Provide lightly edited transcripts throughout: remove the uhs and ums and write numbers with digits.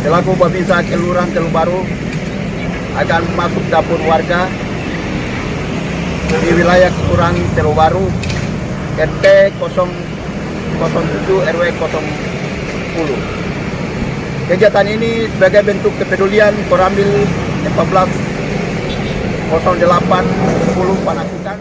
selaku Babinsa Kelurahan Teluk Baru akan masuk dapur warga di wilayah Kelurahan Teluk Baru RT 007 RW 010. Kegiatan ini sebagai bentuk kepedulian Koramil 140810 Panakukang.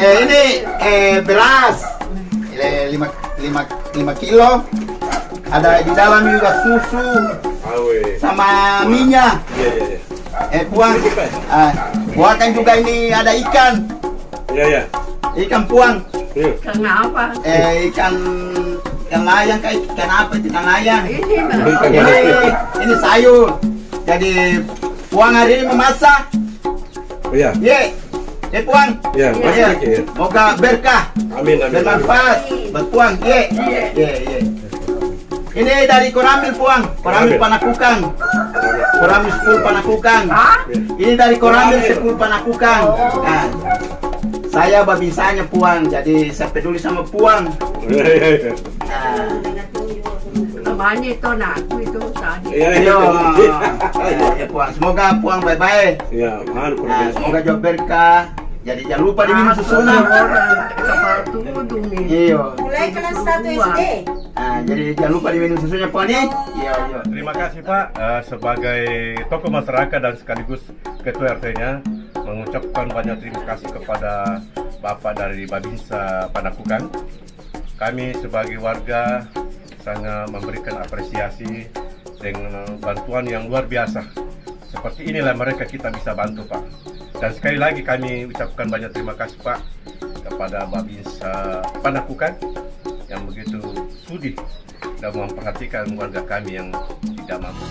Ini beras 5 kilo, ada di dalam juga susu sama minyak. Puang, buahkan juga ini ada ikan. Ikan puang. Ikan apa? Ikan layang, kayak ikan apa itu? Ikan layang. Ini sayur. Jadi puang hari ini memasak. Puang. Moga berkah. Amin. Bermanfaat buat puang. Ini dari Koramil puang. Koramil Panakukang. Koramil 10 Panakukang. Ini dari Koramil 10 Panakukang. Nah, saya babinsanya puang, jadi saya peduli sama puang. Namanya itu anakku itu tadi. Puang. Semoga puang baik-baik. Semoga juga berkah. Jadi jangan lupa diminum susunya. Kapal tudung nih. Mulai kelas 1 SD. Jadi jangan lupa diminum susunya puang nih. Terima kasih Pak, sebagai tokoh masyarakat dan sekaligus ketua RT-nya mengucapkan banyak terima kasih kepada Bapak dari Babinsa Panakukang. Kami sebagai warga sangat memberikan apresiasi dengan bantuan yang luar biasa. Seperti inilah mereka kita bisa bantu Pak. Dan sekali lagi kami ucapkan banyak terima kasih Pak kepada Babinsa Panakukang yang begitu sudi dan memperhatikan warga kami yang tidak mampu.